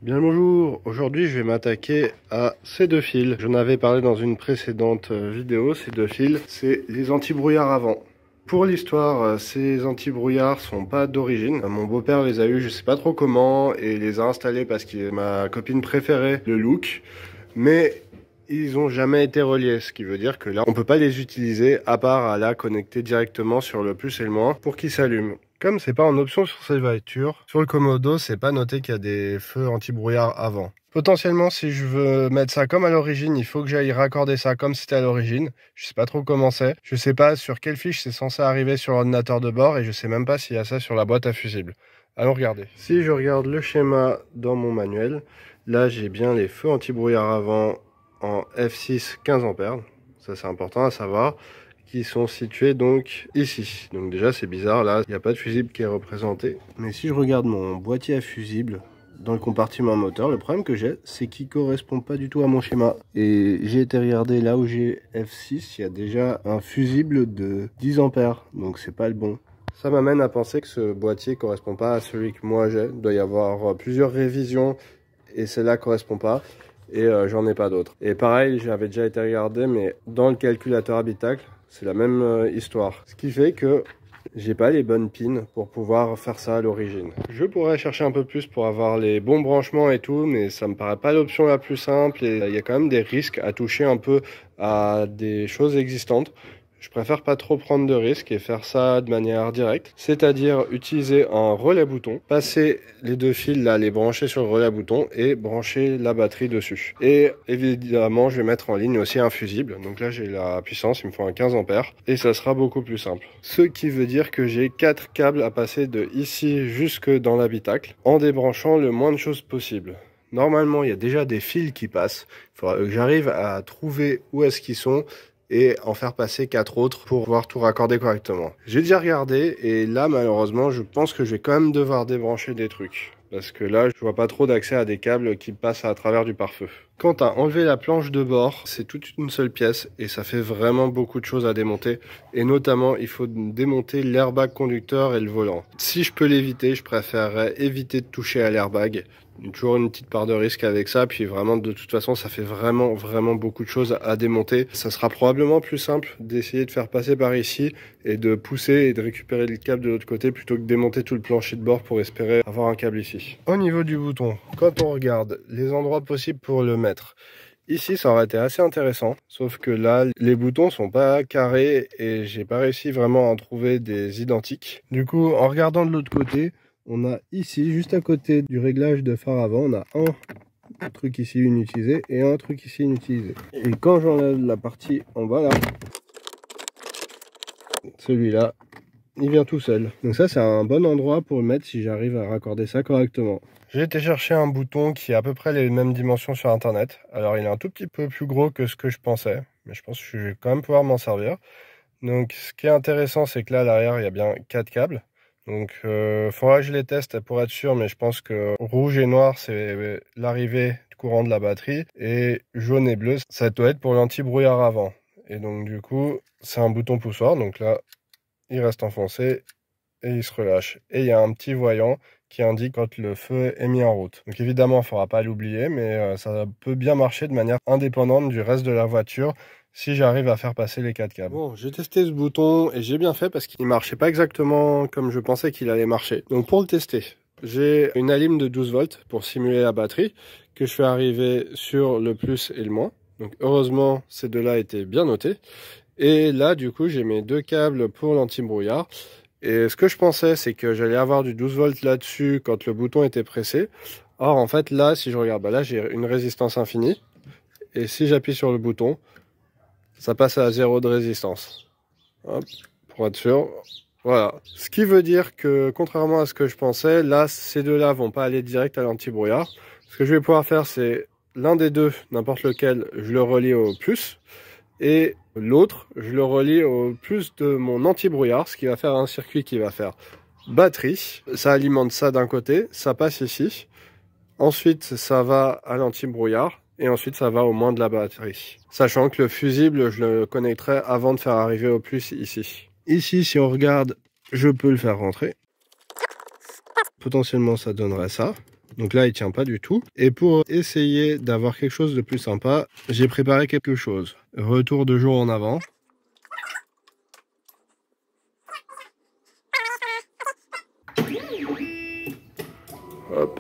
Bien le bonjour, aujourd'hui je vais m'attaquer à ces deux fils. J'en avais parlé dans une précédente vidéo, ces deux fils, c'est les anti-brouillards avant. Pour l'histoire, ces anti-brouillards sont pas d'origine. Mon beau-père les a eu, je sais pas trop comment, et les a installés parce que ma copine préférait le look. Mais ils ont jamais été reliés, ce qui veut dire que là, on peut pas les utiliser à part à la connecter directement sur le plus et le moins pour qu'ils s'allument. Comme c'est pas en option sur cette voiture, sur le Komodo, c'est pas noté qu'il y a des feux anti-brouillard avant. Potentiellement, si je veux mettre ça comme à l'origine, il faut que j'aille raccorder ça comme c'était à l'origine. Je sais pas trop comment c'est. Je sais pas sur quelle fiche c'est censé arriver sur l'ordinateur de bord et je sais même pas s'il y a ça sur la boîte à fusibles. Allons regarder. Si je regarde le schéma dans mon manuel, là j'ai bien les feux anti-brouillard avant en F6 15 ampères. Ça c'est important à savoir. Qui sont situés donc ici. Donc déjà c'est bizarre, là il n'y a pas de fusible qui est représenté. Mais si je regarde mon boîtier à fusible dans le compartiment moteur, le problème que j'ai c'est qu'il ne correspond pas du tout à mon schéma. Et j'ai été regarder là où j'ai F6, il y a déjà un fusible de 10 ampères, donc c'est pas le bon. Ça m'amène à penser que ce boîtier ne correspond pas à celui que moi j'ai. Il doit y avoir plusieurs révisions et celle-là ne correspond pas. Et j'en ai pas d'autres. Et pareil, j'avais déjà été regarder, mais dans le calculateur habitacle, c'est la même histoire. Ce qui fait que j'ai pas les bonnes pins pour pouvoir faire ça à l'origine. Je pourrais chercher un peu plus pour avoir les bons branchements et tout, mais ça me paraît pas l'option la plus simple et il y a quand même des risques à toucher un peu à des choses existantes. Je préfère pas trop prendre de risques et faire ça de manière directe, c'est-à-dire utiliser un relais bouton, passer les deux fils là, les brancher sur le relais bouton et brancher la batterie dessus. Et évidemment, je vais mettre en ligne aussi un fusible. Donc là, j'ai la puissance, il me faut un 15 ampères et ça sera beaucoup plus simple. Ce qui veut dire que j'ai 4 câbles à passer de ici jusque dans l'habitacle en débranchant le moins de choses possible. Normalement, il y a déjà des fils qui passent. Il faudra que j'arrive à trouver où est-ce qu'ils sont et en faire passer 4 autres pour pouvoir tout raccorder correctement. J'ai déjà regardé et là malheureusement je pense que je vais quand même devoir débrancher des trucs. Parce que là je vois pas trop d'accès à des câbles qui passent à travers du pare-feu. Quant à enlever la planche de bord, c'est toute une seule pièce et ça fait vraiment beaucoup de choses à démonter. Et notamment il faut démonter l'airbag conducteur et le volant. Si je peux l'éviter, je préférerais éviter de toucher à l'airbag. Toujours une petite part de risque avec ça, puis vraiment de toute façon ça fait vraiment beaucoup de choses à démonter. Ça sera probablement plus simple d'essayer de faire passer par ici et de pousser et de récupérer le câble de l'autre côté plutôt que de démonter tout le plancher de bord pour espérer avoir un câble ici. Au niveau du bouton, quand on regarde les endroits possibles pour le mettre, ici ça aurait été assez intéressant, sauf que là les boutons sont pas carrés et j'ai pas réussi vraiment à en trouver des identiques. Du coup en regardant de l'autre côté, on a ici, juste à côté du réglage de phare avant, on a un truc ici inutilisé et un truc ici inutilisé. Et quand j'enlève la partie en bas là, celui-là, il vient tout seul. Donc ça c'est un bon endroit pour le mettre si j'arrive à raccorder ça correctement. J'ai été chercher un bouton qui a à peu près les mêmes dimensions sur internet. Alors il est un tout petit peu plus gros que ce que je pensais, mais je pense que je vais quand même pouvoir m'en servir. Donc ce qui est intéressant c'est que là à l'arrière il y a bien 4 câbles. Donc faudra que je les teste pour être sûr, mais je pense que rouge et noir c'est l'arrivée du courant de la batterie et jaune et bleu ça doit être pour l'anti-brouillard avant. Et donc du coup c'est un bouton poussoir, donc là il reste enfoncé et il se relâche. Et il y a un petit voyant qui indique quand le feu est mis en route. Donc évidemment il ne faudra pas l'oublier, mais ça peut bien marcher de manière indépendante du reste de la voiture si j'arrive à faire passer les 4 câbles. Bon, j'ai testé ce bouton et j'ai bien fait parce qu'il marchait pas exactement comme je pensais qu'il allait marcher. Donc pour le tester, j'ai une alim de 12 volts pour simuler la batterie que je fais arriver sur le plus et le moins. Donc heureusement ces deux-là étaient bien notés. Et là du coup j'ai mes 2 câbles pour l'anti-brouillard. Et ce que je pensais c'est que j'allais avoir du 12 volts là-dessus quand le bouton était pressé. Or en fait là si je regarde, là j'ai une résistance infinie. Et si j'appuie sur le bouton, ça passe à 0 de résistance. Hop, pour être sûr. Voilà. Ce qui veut dire que, contrairement à ce que je pensais, là, ces deux-là vont pas aller direct à l'anti-brouillard. Ce que je vais pouvoir faire, c'est l'un des deux, n'importe lequel, je le relie au plus. Et l'autre, je le relie au plus de mon anti-brouillard, ce qui va faire un circuit qui va faire batterie. Ça alimente ça d'un côté, ça passe ici. Ensuite, ça va à l'anti-brouillard. Et ensuite ça va au moins de la batterie. Sachant que le fusible, je le connecterai avant de faire arriver au plus ici. Ici, si on regarde, je peux le faire rentrer. Potentiellement, ça donnerait ça. Donc là, il tient pas du tout. Et pour essayer d'avoir quelque chose de plus sympa, j'ai préparé quelque chose. Retour de jour en avant. Hop.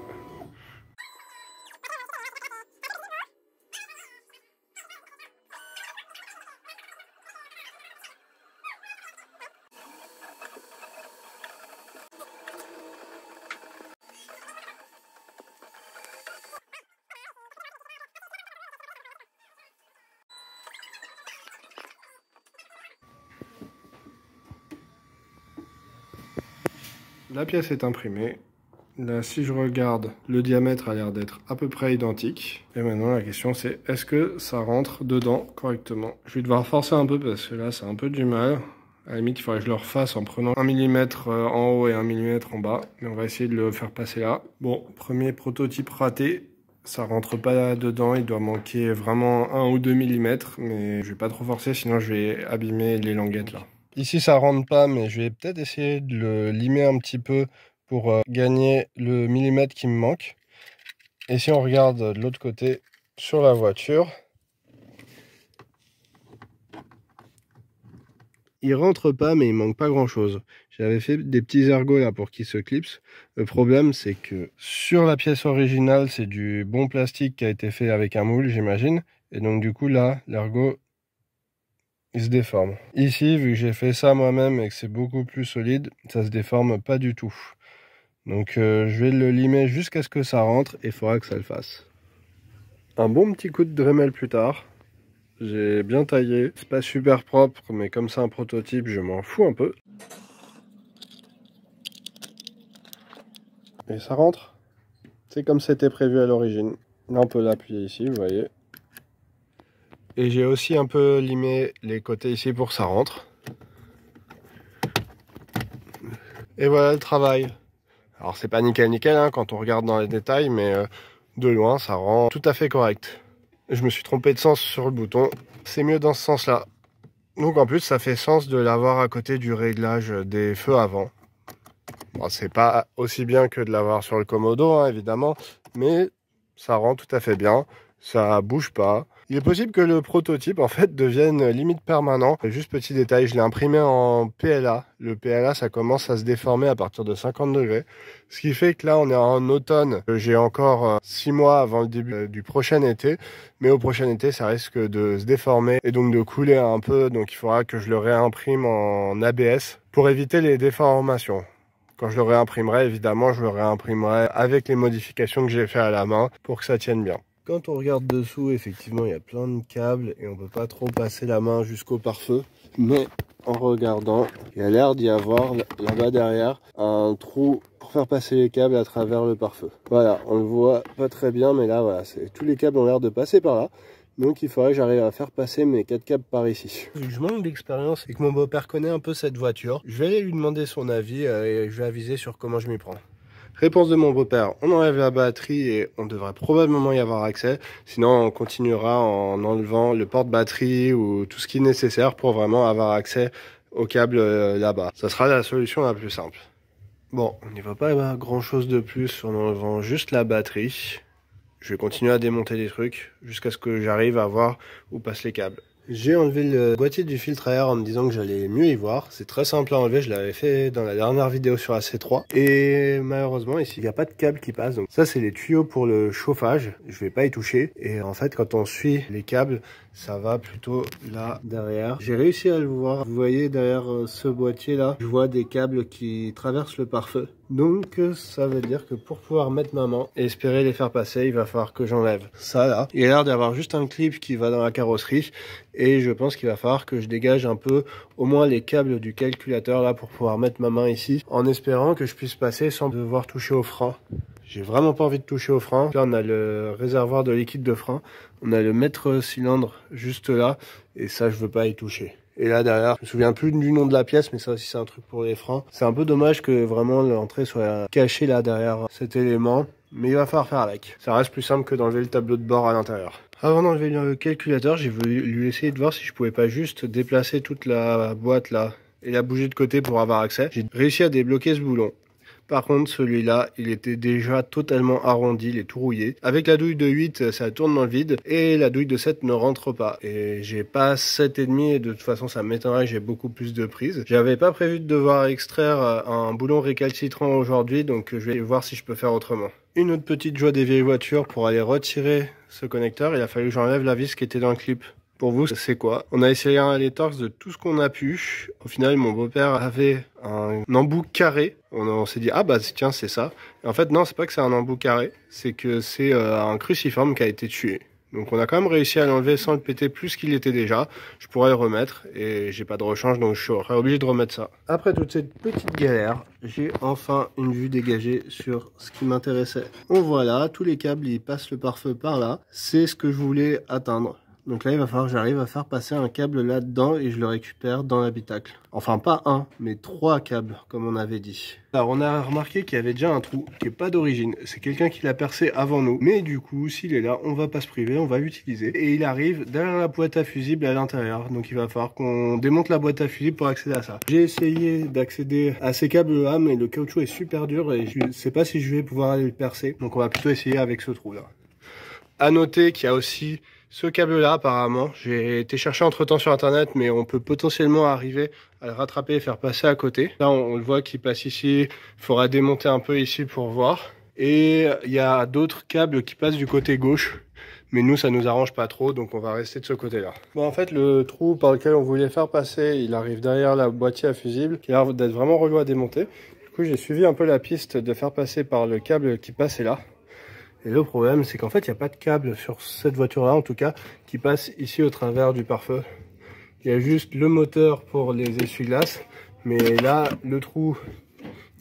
La pièce est imprimée. Là, si je regarde, le diamètre a l'air d'être à peu près identique. Et maintenant, la question c'est, est-ce que ça rentre dedans correctement? Je vais devoir forcer un peu parce que là, c'est un peu du mal. À la limite, il faudrait que je le refasse en prenant 1 mm en haut et 1 mm en bas. Mais on va essayer de le faire passer là. Bon, premier prototype raté. Ça rentre pas dedans, il doit manquer vraiment 1 ou 2 mm. Mais je vais pas trop forcer, sinon je vais abîmer les languettes là. Ici, ça rentre pas, mais je vais peut-être essayer de le limer un petit peu pour gagner le millimètre qui me manque. Et si on regarde de l'autre côté sur la voiture, il rentre pas, mais il manque pas grand chose. J'avais fait des petits ergots là pour qu'il se clipse. Le problème, c'est que sur la pièce originale, c'est du bon plastique qui a été fait avec un moule, j'imagine. Et donc du coup là, l'ergot il se déforme. Ici, vu que j'ai fait ça moi-même et que c'est beaucoup plus solide, ça se déforme pas du tout. Donc je vais le limer jusqu'à ce que ça rentre et il faudra que ça le fasse. Un bon petit coup de Dremel plus tard. J'ai bien taillé. C'est pas super propre, mais comme c'est un prototype, je m'en fous un peu. Et ça rentre. C'est comme c'était prévu à l'origine. Là, on peut l'appuyer ici, vous voyez. Et j'ai aussi un peu limé les côtés ici pour que ça rentre. Et voilà le travail. Alors c'est pas nickel hein, quand on regarde dans les détails, mais de loin ça rend tout à fait correct. Je me suis trompé de sens sur le bouton. C'est mieux dans ce sens-là. Donc en plus ça fait sens de l'avoir à côté du réglage des feux avant. Bon, c'est pas aussi bien que de l'avoir sur le Komodo hein, évidemment, mais ça rend tout à fait bien. Ça bouge pas. Il est possible que le prototype en fait devienne limite permanent. Juste petit détail, je l'ai imprimé en PLA. Le PLA ça commence à se déformer à partir de 50 degrés. Ce qui fait que là on est en automne. J'ai encore 6 mois avant le début du prochain été. Mais au prochain été ça risque de se déformer et donc de couler un peu. Donc il faudra que je le réimprime en ABS pour éviter les déformations. Quand je le réimprimerai, évidemment, je le réimprimerai avec les modifications que j'ai fait à la main pour que ça tienne bien. Quand on regarde dessous, effectivement, il y a plein de câbles et on peut pas trop passer la main jusqu'au pare-feu. Mais en regardant, il y a l'air d'y avoir là-bas derrière un trou pour faire passer les câbles à travers le pare-feu. Voilà, on le voit pas très bien, mais là, voilà, tous les câbles ont l'air de passer par là. Donc il faudrait que j'arrive à faire passer mes 4 câbles par ici. Vu que je manque d'expérience et que mon beau-père connaît un peu cette voiture, je vais aller lui demander son avis et je vais aviser sur comment je m'y prends. Réponse de mon beau-père, on enlève la batterie et on devrait probablement y avoir accès. Sinon on continuera en enlevant le porte-batterie ou tout ce qui est nécessaire pour vraiment avoir accès au câble là-bas. Ça sera la solution la plus simple. Bon, on n'y va pas grand chose de plus en enlevant juste la batterie. Je vais continuer à démonter des trucs jusqu'à ce que j'arrive à voir où passent les câbles. J'ai enlevé le boîtier du filtre à air en me disant que j'allais mieux y voir. C'est très simple à enlever, je l'avais fait dans la dernière vidéo sur AC3. Et malheureusement ici il n'y a pas de câble qui passe. Donc ça c'est les tuyaux pour le chauffage, je vais pas y toucher. Et en fait quand on suit les câbles, ça va plutôt là derrière. J'ai réussi à le voir, vous voyez derrière ce boîtier là, je vois des câbles qui traversent le pare-feu. Donc ça veut dire que pour pouvoir mettre ma main et espérer les faire passer, il va falloir que j'enlève ça là. Il a l'air d'avoir juste un clip qui va dans la carrosserie et je pense qu'il va falloir que je dégage un peu au moins les câbles du calculateur là pour pouvoir mettre ma main ici en espérant que je puisse passer sans devoir toucher au frein. J'ai vraiment pas envie de toucher au frein. Là on a le réservoir de liquide de frein, on a le mètre cylindre juste là et ça je veux pas y toucher. Et là derrière, je me souviens plus du nom de la pièce, mais ça aussi c'est un truc pour les freins. C'est un peu dommage que vraiment l'entrée soit cachée là derrière cet élément, mais il va falloir faire avec. Ça reste plus simple que d'enlever le tableau de bord à l'intérieur. Avant d'enlever le calculateur, j'ai voulu essayer de voir si je pouvais pas juste déplacer toute la boîte là et la bouger de côté pour avoir accès. J'ai réussi à débloquer ce boulon. Par contre, celui-là, il était déjà totalement arrondi, il est tout rouillé. Avec la douille de 8, ça tourne dans le vide et la douille de 7 ne rentre pas. Et j'ai pas 7,5 et de toute façon, ça m'étonnerait que j'ai beaucoup plus de prise. J'avais pas prévu de devoir extraire un boulon récalcitrant aujourd'hui, donc je vais voir si je peux faire autrement. Une autre petite joie des vieilles voitures, pour aller retirer ce connecteur, il a fallu que j'enlève la vis qui était dans le clip. Pour vous, c'est quoi? On a essayé les torx de tout ce qu'on a pu. Au final, mon beau-père avait un embout carré. On s'est dit, ah bah tiens, c'est ça. Et en fait, non, c'est pas que c'est un embout carré, c'est que c'est un cruciforme qui a été tué. Donc on a quand même réussi à l'enlever sans le péter plus qu'il était déjà. Je pourrais le remettre et j'ai pas de rechange, donc je serais obligé de remettre ça. Après toute cette petite galère, j'ai enfin une vue dégagée sur ce qui m'intéressait. Donc voilà, tous les câbles ils passent le pare-feu par là. C'est ce que je voulais atteindre. Donc là, il va falloir que j'arrive à faire passer un câble là-dedans et je le récupère dans l'habitacle. Enfin, pas un, mais 3 câbles, comme on avait dit. Alors, on a remarqué qu'il y avait déjà un trou qui n'est pas d'origine. C'est quelqu'un qui l'a percé avant nous. Mais du coup, s'il est là, on va pas se priver, on va l'utiliser. Et il arrive derrière la boîte à fusibles à l'intérieur. Donc, il va falloir qu'on démonte la boîte à fusibles pour accéder à ça. J'ai essayé d'accéder à ces câbles-là, mais le caoutchouc est super dur et je ne sais pas si je vais pouvoir aller le percer. Donc, on va plutôt essayer avec ce trou-là. À noter qu'il y a aussi ce câble-là, apparemment, j'ai été chercher entre-temps sur Internet, mais on peut potentiellement arriver à le rattraper et faire passer à côté. Là, on le voit qu'il passe ici. Il faudra démonter un peu ici pour voir. Et il y a d'autres câbles qui passent du côté gauche. Mais nous, ça nous arrange pas trop, donc on va rester de ce côté-là. Bon, en fait, le trou par lequel on voulait faire passer, il arrive derrière la boîtier à fusible, qui a l'air d'être vraiment relou à démonter. Du coup, j'ai suivi un peu la piste de faire passer par le câble qui passait là. Et le problème, c'est qu'en fait, il n'y a pas de câble sur cette voiture-là, en tout cas, qui passe ici au travers du pare-feu. Il y a juste le moteur pour les essuie-glaces, mais là, le trou,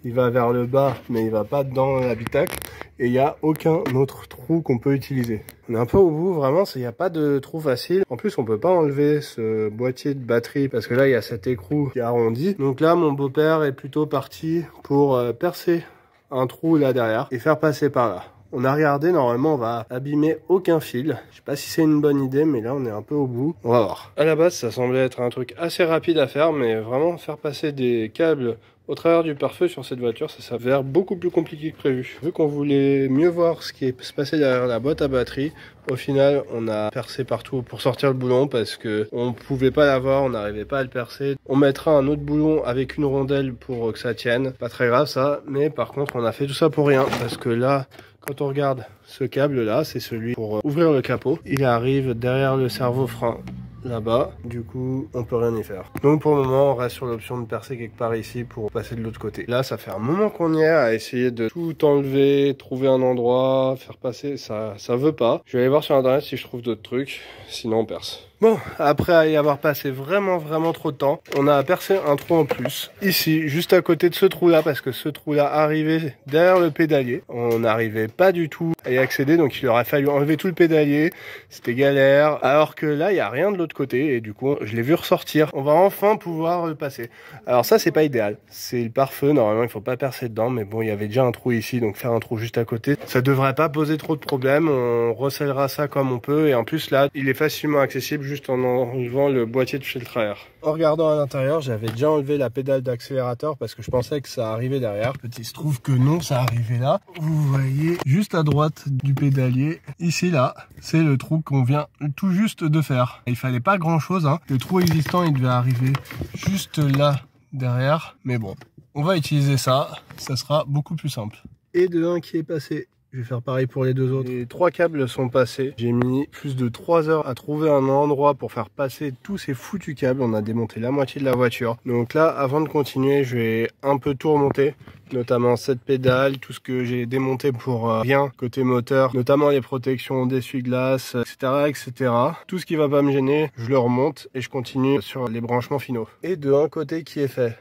il va vers le bas, mais il va pas dans l'habitacle. Et il n'y a aucun autre trou qu'on peut utiliser. On est un peu au bout, vraiment, il n'y a pas de trou facile. En plus, on peut pas enlever ce boîtier de batterie, parce que là, il y a cet écrou qui est arrondi. Donc là, mon beau-père est plutôt parti pour percer un trou là derrière et faire passer par là. On a regardé, normalement on va abîmer aucun fil. Je sais pas si c'est une bonne idée, mais là on est un peu au bout. On va voir. À la base ça semblait être un truc assez rapide à faire, mais vraiment faire passer des câbles au travers du pare-feu sur cette voiture, ça s'avère beaucoup plus compliqué que prévu. Vu qu'on voulait mieux voir ce qui se passait derrière la boîte à batterie, au final, on a percé partout pour sortir le boulon parce que on pouvait pas l'avoir, on n'arrivait pas à le percer. On mettra un autre boulon avec une rondelle pour que ça tienne. Pas très grave ça, mais par contre, on a fait tout ça pour rien parce que là, quand on regarde ce câble là, c'est celui pour ouvrir le capot. Il arrive derrière le servo-frein. Là-bas, du coup, on peut rien y faire. Donc pour le moment, on reste sur l'option de percer quelque part ici pour passer de l'autre côté. Là, ça fait un moment qu'on y est à essayer de tout enlever, trouver un endroit, faire passer. Ça veut pas. Je vais aller voir sur Internet si je trouve d'autres trucs. Sinon, on perce. Bon, après y avoir passé vraiment trop de temps, on a percé un trou en plus. Ici, juste à côté de ce trou-là, parce que ce trou-là arrivait derrière le pédalier. On n'arrivait pas du tout à y accéder, donc il aurait fallu enlever tout le pédalier. C'était galère. Alors que là, il n'y a rien de l'autre côté, et du coup, je l'ai vu ressortir. On va enfin pouvoir le passer. Alors ça, c'est pas idéal. C'est le pare-feu, normalement, il faut pas percer dedans, mais bon, il y avait déjà un trou ici, donc faire un trou juste à côté, ça devrait pas poser trop de problèmes. On recèlera ça comme on peut, et en plus, là, il est facilement accessible juste en enlevant le boîtier de filtre à air. En regardant à l'intérieur, j'avais déjà enlevé la pédale d'accélérateur parce que je pensais que ça arrivait derrière. Il se trouve que non, ça arrivait là. Vous voyez, juste à droite du pédalier, ici là, c'est le trou qu'on vient tout juste de faire. Il fallait pas grand chose, hein. Le trou existant, il devait arriver juste là derrière. Mais bon, on va utiliser ça, ça sera beaucoup plus simple. Et de un qui est passé. Je vais faire pareil pour les deux autres. Les 3 câbles sont passés. J'ai mis plus de 3 heures à trouver un endroit pour faire passer tous ces foutus câbles. On a démonté la moitié de la voiture. Donc là, avant de continuer, je vais un peu tout remonter. Notamment cette pédale, tout ce que j'ai démonté pour rien côté moteur. Notamment les protections d'essuie-glace, etc. Tout ce qui va pas me gêner, je le remonte et je continue sur les branchements finaux. Et de un côté qui est fait.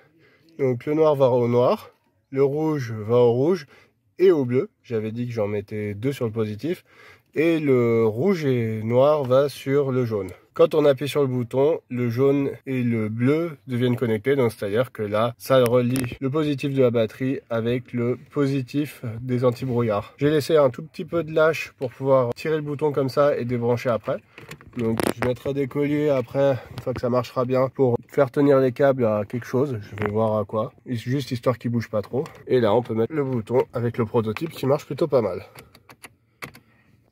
Donc le noir va au noir, le rouge va au rouge et au bleu. J'avais dit que j'en mettais 2 sur le positif. Et le rouge et noir va sur le jaune. Quand on appuie sur le bouton, le jaune et le bleu deviennent connectés. Donc c'est-à-dire que là, ça relie le positif de la batterie avec le positif des antibrouillards. J'ai laissé un tout petit peu de lâche pour pouvoir tirer le bouton comme ça et débrancher après. Donc je mettrai des colliers après, une fois que ça marchera bien, pour faire tenir les câbles à quelque chose. Je vais voir à quoi. Juste histoire qu'ils bougent pas trop. Et là, on peut mettre le bouton avec le prototype qui marche plutôt pas mal.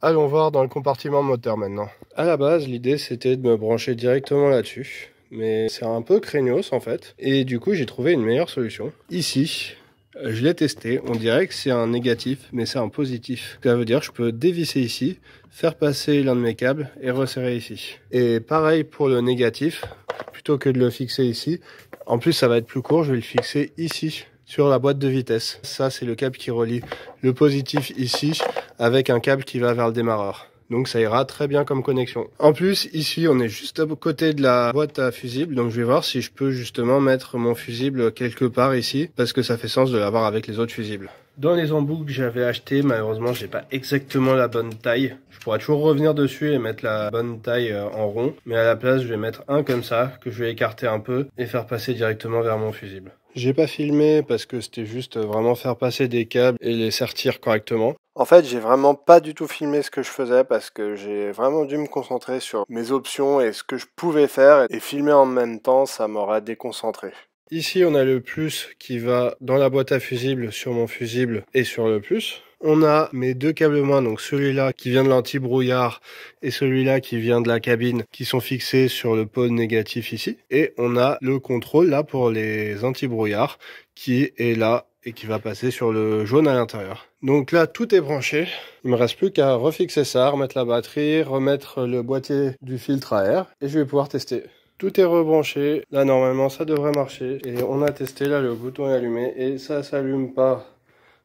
Allons voir dans le compartiment moteur maintenant. À la base, l'idée c'était de me brancher directement là-dessus. Mais c'est un peu craignos en fait. Et du coup, j'ai trouvé une meilleure solution. Ici, je l'ai testé. On dirait que c'est un négatif, mais c'est un positif. Ça veut dire que je peux dévisser ici, faire passer l'un de mes câbles et resserrer ici. Et pareil pour le négatif, plutôt que de le fixer ici. En plus, ça va être plus court, je vais le fixer ici, sur la boîte de vitesse. Ça, c'est le câble qui relie le positif ici, avec un câble qui va vers le démarreur. Donc ça ira très bien comme connexion. En plus, ici, on est juste à côté de la boîte à fusibles. Donc je vais voir si je peux justement mettre mon fusible quelque part ici, parce que ça fait sens de l'avoir avec les autres fusibles. Dans les embouts que j'avais achetés, malheureusement, j'ai pas exactement la bonne taille. Je pourrais toujours revenir dessus et mettre la bonne taille en rond. Mais à la place, je vais mettre un comme ça, que je vais écarter un peu et faire passer directement vers mon fusible. J'ai pas filmé parce que c'était juste vraiment faire passer des câbles et les sertir correctement. En fait, j'ai vraiment pas du tout filmé ce que je faisais parce que j'ai vraiment dû me concentrer sur mes options et ce que je pouvais faire, et filmer en même temps, ça m'aurait déconcentré. Ici, on a le plus qui va dans la boîte à fusibles, sur mon fusible et sur le plus. On a mes deux câbles moins, donc celui-là qui vient de l'anti-brouillard et celui-là qui vient de la cabine, qui sont fixés sur le pôle négatif ici. Et on a le contrôle là pour les anti-brouillards qui est là et qui va passer sur le jaune à l'intérieur. Donc là, tout est branché. Il me reste plus qu'à refixer ça, remettre la batterie, remettre le boîtier du filtre à air et je vais pouvoir tester. Tout est rebranché. Là, normalement, ça devrait marcher. Et on a testé, là, le bouton est allumé et ça s'allume pas.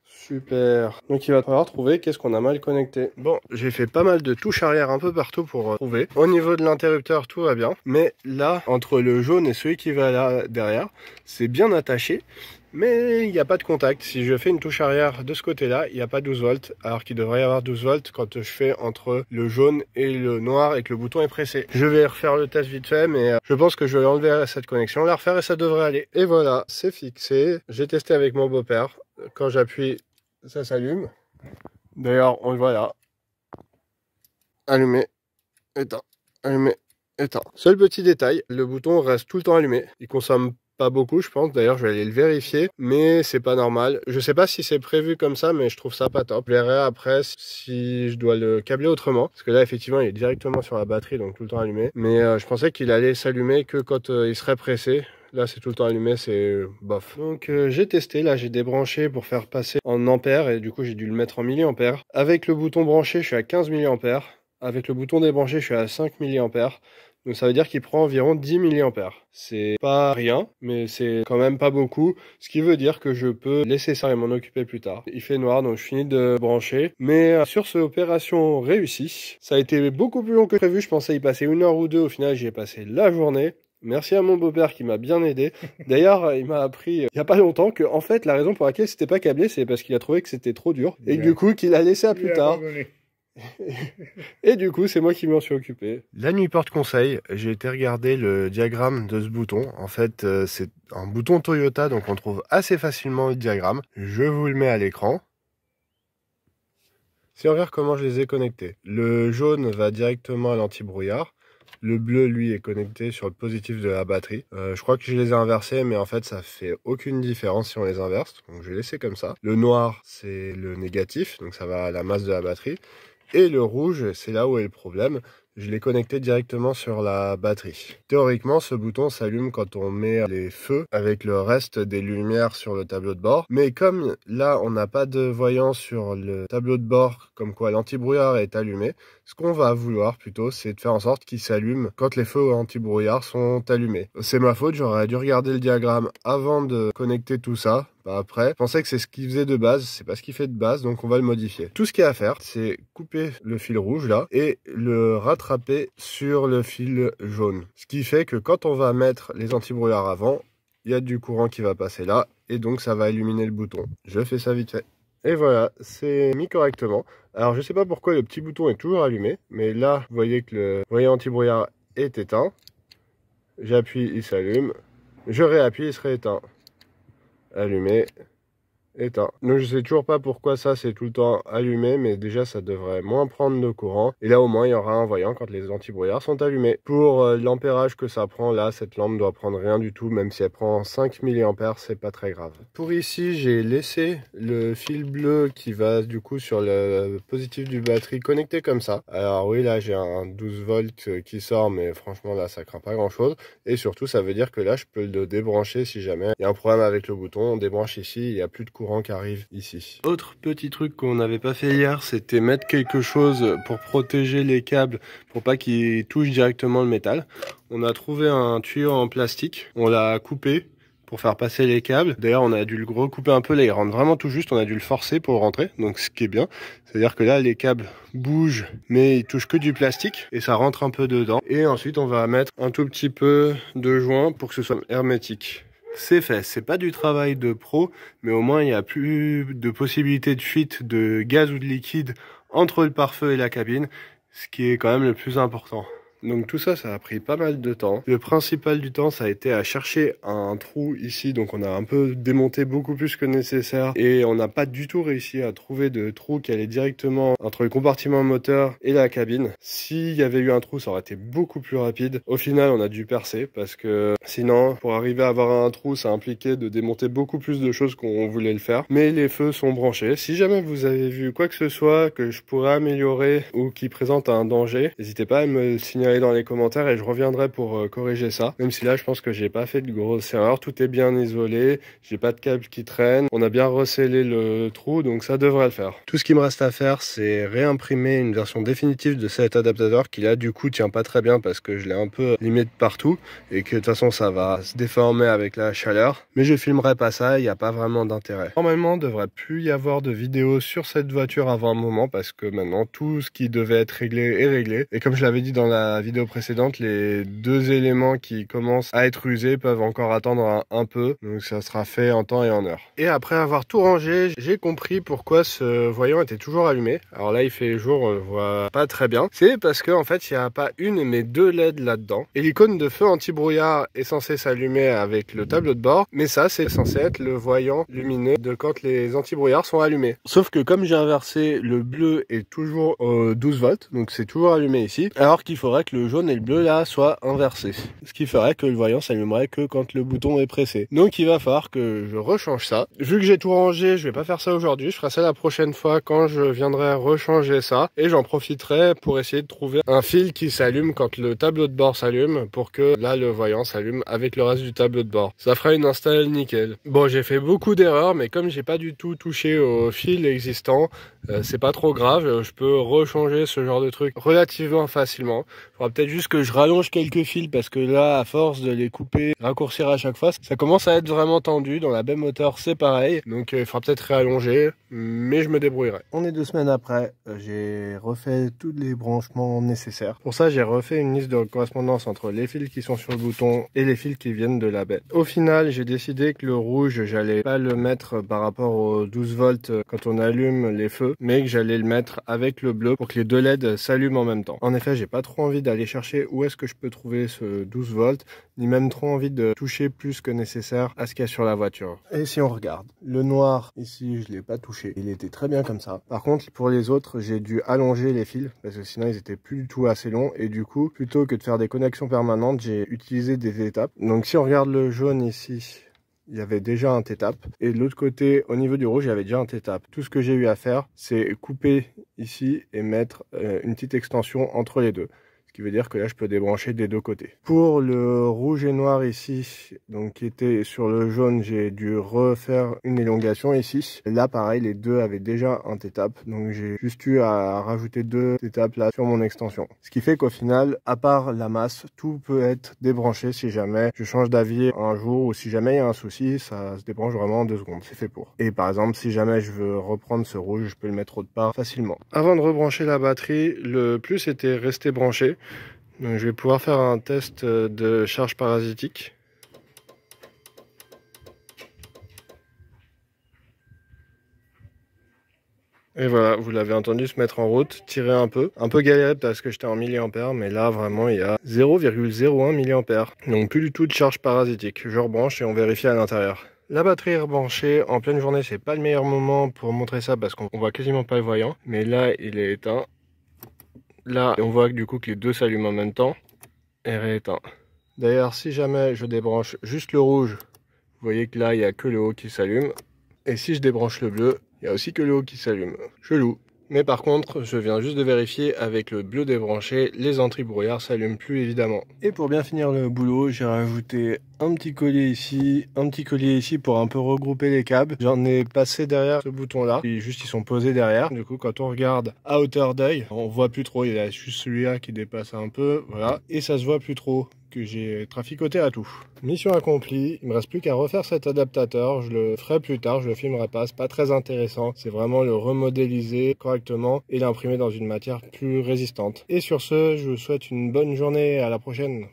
Super. Donc il va falloir trouver qu'est-ce qu'on a mal connecté. Bon, j'ai fait pas mal de touches arrière un peu partout pour trouver. Au niveau de l'interrupteur, tout va bien. Mais là, entre le jaune et celui qui va là derrière, c'est bien attaché. Mais il n'y a pas de contact. Si je fais une touche arrière de ce côté-là, il n'y a pas 12 volts. Alors qu'il devrait y avoir 12 volts quand je fais entre le jaune et le noir et que le bouton est pressé. Je vais refaire le test vite fait, mais je pense que je vais enlever cette connexion, la refaire et ça devrait aller. Et voilà, c'est fixé. J'ai testé avec mon beau-père. Quand j'appuie, ça s'allume. D'ailleurs, on le voit là. Allumé, éteint, allumé, éteint. Seul petit détail, le bouton reste tout le temps allumé. Il consomme pas beaucoup, je pense. D'ailleurs, je vais aller le vérifier, mais c'est pas normal. Je sais pas si c'est prévu comme ça, mais je trouve ça pas top. Je verrai après si je dois le câbler autrement, parce que là, effectivement, il est directement sur la batterie, donc tout le temps allumé. Mais je pensais qu'il allait s'allumer que quand il serait pressé. Là, c'est tout le temps allumé, c'est bof. Donc, j'ai testé. Là, j'ai débranché pour faire passer en ampères, et du coup, j'ai dû le mettre en milliampères. Avec le bouton branché, je suis à 15 milliampères. Avec le bouton débranché, je suis à 5 milliampères. Donc ça veut dire qu'il prend environ 10 mA. C'est pas rien, mais c'est quand même pas beaucoup. Ce qui veut dire que je peux laisser ça et m'en occuper plus tard. Il fait noir, donc je finis de brancher. Mais sur cette opération réussie, ça a été beaucoup plus long que prévu. Je pensais y passer 1 heure ou 2. Au final, j'y ai passé la journée. Merci à mon beau-père qui m'a bien aidé. D'ailleurs, il m'a appris il y a pas longtemps que en fait, la raison pour laquelle c'était pas câblé, c'est parce qu'il a trouvé que c'était trop dur. Et du coup, qu'il a laissé à plus tard. Et du coup, c'est moi qui m'en suis occupé. La nuit porte conseil, j'ai été regarder le diagramme de ce bouton. En fait, c'est un bouton Toyota, donc on trouve assez facilement le diagramme. Je vous le mets à l'écran. Si on regarde comment je les ai connectés. Le jaune va directement à l'anti-brouillard. Le bleu, lui, est connecté sur le positif de la batterie. Je crois que je les ai inversés, mais en fait, ça fait aucune différence si on les inverse. Donc, je vais laisser comme ça. Le noir, c'est le négatif, donc ça va à la masse de la batterie. Et le rouge, c'est là où est le problème. Je l'ai connecté directement sur la batterie. Théoriquement, ce bouton s'allume quand on met les feux avec le reste des lumières sur le tableau de bord. Mais comme là, on n'a pas de voyant sur le tableau de bord, comme quoi l'anti-brouillard est allumé, ce qu'on va vouloir plutôt, c'est de faire en sorte qu'il s'allume quand les feux anti-brouillard sont allumés. C'est ma faute, j'aurais dû regarder le diagramme avant de connecter tout ça. Après, je pensais que c'est ce qu'il faisait de base, c'est pas ce qu'il fait de base, donc on va le modifier. Tout ce qu'il y a à faire, c'est couper le fil rouge là et le rattraper sur le fil jaune. Ce qui fait que quand on va mettre les anti-brouillards avant, il y a du courant qui va passer là et donc ça va illuminer le bouton. Je fais ça vite fait. Et voilà, c'est mis correctement. Alors je sais pas pourquoi le petit bouton est toujours allumé, mais là, vous voyez que le voyant anti-brouillard est éteint. J'appuie, il s'allume. Je réappuie, il serait éteint. Allumé, éteint. Donc je sais toujours pas pourquoi ça c'est tout le temps allumé, mais déjà ça devrait moins prendre de courant. Et là au moins il y aura un voyant quand les antibrouillards sont allumés. Pour l'ampérage que ça prend, là cette lampe doit prendre rien du tout, même si elle prend 5 mA, c'est pas très grave. Pour ici j'ai laissé le fil bleu qui va du coup sur le positif du batterie connecté comme ça. Alors oui, là j'ai un 12 volts qui sort, mais franchement là ça craint pas grand chose. Et surtout ça veut dire que là je peux le débrancher si jamais il y a un problème avec le bouton. On débranche ici, il n'y a plus de courant qui arrive ici. Autre petit truc qu'on n'avait pas fait hier, c'était mettre quelque chose pour protéger les câbles pour pas qu'ils touchent directement le métal. On a trouvé un tuyau en plastique, on l'a coupé pour faire passer les câbles. D'ailleurs, on a dû le recouper un peu, là il rentre vraiment tout juste, on a dû le forcer pour rentrer, donc ce qui est bien. C'est-à-dire que là, les câbles bougent, mais ils touchent que du plastique et ça rentre un peu dedans. Et ensuite, on va mettre un tout petit peu de joint pour que ce soit hermétique. C'est fait, c'est pas du travail de pro, mais au moins il n'y a plus de possibilité de fuite de gaz ou de liquide entre le pare-feu et la cabine, ce qui est quand même le plus important. Donc tout ça, ça a pris pas mal de temps. Le principal du temps, ça a été à chercher un trou ici. Donc on a un peu démonté beaucoup plus que nécessaire. Et on n'a pas du tout réussi à trouver de trou qui allait directement entre le compartiment moteur et la cabine. S'il y avait eu un trou, ça aurait été beaucoup plus rapide. Au final, on a dû percer parce que sinon, pour arriver à avoir un trou, ça impliquait de démonter beaucoup plus de choses qu'on voulait le faire. Mais les feux sont branchés. Si jamais vous avez vu quoi que ce soit que je pourrais améliorer ou qui présente un danger, n'hésitez pas à me le signaler dans les commentaires et je reviendrai pour corriger ça. Même si là je pense que j'ai pas fait de grosses erreurs, tout est bien isolé, j'ai pas de câble qui traîne, on a bien recellé le trou, donc ça devrait le faire. Tout ce qui me reste à faire, c'est réimprimer une version définitive de cet adaptateur qui là du coup tient pas très bien parce que je l'ai un peu limé de partout et que de toute façon ça va se déformer avec la chaleur. Mais je filmerai pas ça, il n'y a pas vraiment d'intérêt. Normalement, il devrait plus y avoir de vidéos sur cette voiture avant un moment parce que maintenant tout ce qui devait être réglé est réglé. Et comme je l'avais dit dans la vidéo précédente, les deux éléments qui commencent à être usés peuvent encore attendre un peu, donc ça sera fait en temps et en heure. Et après avoir tout rangé, j'ai compris pourquoi ce voyant était toujours allumé. Alors là il fait jour, on le voit pas très bien. C'est parce que en fait il n'y a pas une mais deux LED là-dedans. Et l'icône de feu anti-brouillard est censée s'allumer avec le tableau de bord, mais ça c'est censé être le voyant lumineux de quand les anti-brouillards sont allumés. Sauf que comme j'ai inversé, le bleu est toujours 12 volts, donc c'est toujours allumé ici, alors qu'il faudrait que le jaune et le bleu là soient inversés. Ce qui ferait que le voyant s'allumerait que quand le bouton est pressé. Donc il va falloir que je rechange ça. Vu que j'ai tout rangé, je vais pas faire ça aujourd'hui, je ferai ça la prochaine fois quand je viendrai rechanger ça. Et j'en profiterai pour essayer de trouver un fil qui s'allume quand le tableau de bord s'allume pour que là le voyant s'allume avec le reste du tableau de bord. Ça fera une install nickel. Bon, j'ai fait beaucoup d'erreurs, mais comme j'ai pas du tout touché au fil existant, c'est pas trop grave, je peux rechanger ce genre de truc relativement facilement. Il faudra peut-être juste que je rallonge quelques fils parce que là, à force de les couper, raccourcir à chaque fois, ça commence à être vraiment tendu. Dans la baie moteur, c'est pareil. Donc il faudra peut-être réallonger, mais je me débrouillerai. On est 2 semaines après, j'ai refait tous les branchements nécessaires. Pour ça, j'ai refait une liste de correspondance entre les fils qui sont sur le bouton et les fils qui viennent de la baie. Au final, j'ai décidé que le rouge, j'allais pas le mettre par rapport aux 12 volts quand on allume les feux, mais que j'allais le mettre avec le bleu pour que les deux LED s'allument en même temps. En effet, j'ai pas trop envie d'aller chercher où est-ce que je peux trouver ce 12 volts, ni même trop envie de toucher plus que nécessaire à ce qu'il y a sur la voiture. Et si on regarde, le noir ici, je l'ai pas touché, il était très bien comme ça. Par contre, pour les autres, j'ai dû allonger les fils parce que sinon ils étaient plus du tout assez longs et du coup, plutôt que de faire des connexions permanentes, j'ai utilisé des étapes. Donc si on regarde le jaune ici, il y avait déjà un T-tap et de l'autre côté au niveau du rouge il y avait déjà un T-tap. Tout ce que j'ai eu à faire c'est couper ici et mettre une petite extension entre les deux. Ce qui veut dire que là je peux débrancher des deux côtés. Pour le rouge et noir ici, donc qui était sur le jaune, j'ai dû refaire une élongation ici. Là pareil, les deux avaient déjà un T-tap, donc j'ai juste eu à rajouter deux T-tap là sur mon extension. Ce qui fait qu'au final, à part la masse, tout peut être débranché si jamais je change d'avis un jour ou si jamais il y a un souci, ça se débranche vraiment en 2 secondes, c'est fait pour. Et par exemple, si jamais je veux reprendre ce rouge, je peux le mettre autre part facilement. Avant de rebrancher la batterie, le plus était rester branché. Donc je vais pouvoir faire un test de charge parasitique. Et voilà, vous l'avez entendu se mettre en route, tirer un peu galéré parce que j'étais en milliampères, mais là vraiment il y a 0,01 milliampères. Donc plus du tout de charge parasitique. Je rebranche et on vérifie à l'intérieur. La batterie est rebranchée. En pleine journée, c'est pas le meilleur moment pour montrer ça parce qu'on voit quasiment pas le voyant. Mais là, il est éteint. Là, on voit du coup que les deux s'allument en même temps et rééteint. D'ailleurs, si jamais je débranche juste le rouge, vous voyez que là, il n'y a que le haut qui s'allume. Et si je débranche le bleu, il n'y a aussi que le haut qui s'allume. Chelou. Mais par contre, je viens juste de vérifier avec le bleu débranché, les anti-brouillards s'allument plus évidemment. Et pour bien finir le boulot, j'ai rajouté un petit collier ici pour un peu regrouper les câbles. J'en ai passé derrière ce bouton là, et juste ils sont posés derrière. Du coup, quand on regarde à hauteur d'œil, on voit plus trop, il y a juste celui-là qui dépasse un peu, voilà. Et ça se voit plus trop que j'ai traficoté à tout. Mission accomplie, il me reste plus qu'à refaire cet adaptateur, je le ferai plus tard, je le filmerai pas, c'est pas très intéressant, c'est vraiment le remodéliser correctement et l'imprimer dans une matière plus résistante. Et sur ce, je vous souhaite une bonne journée, à la prochaine.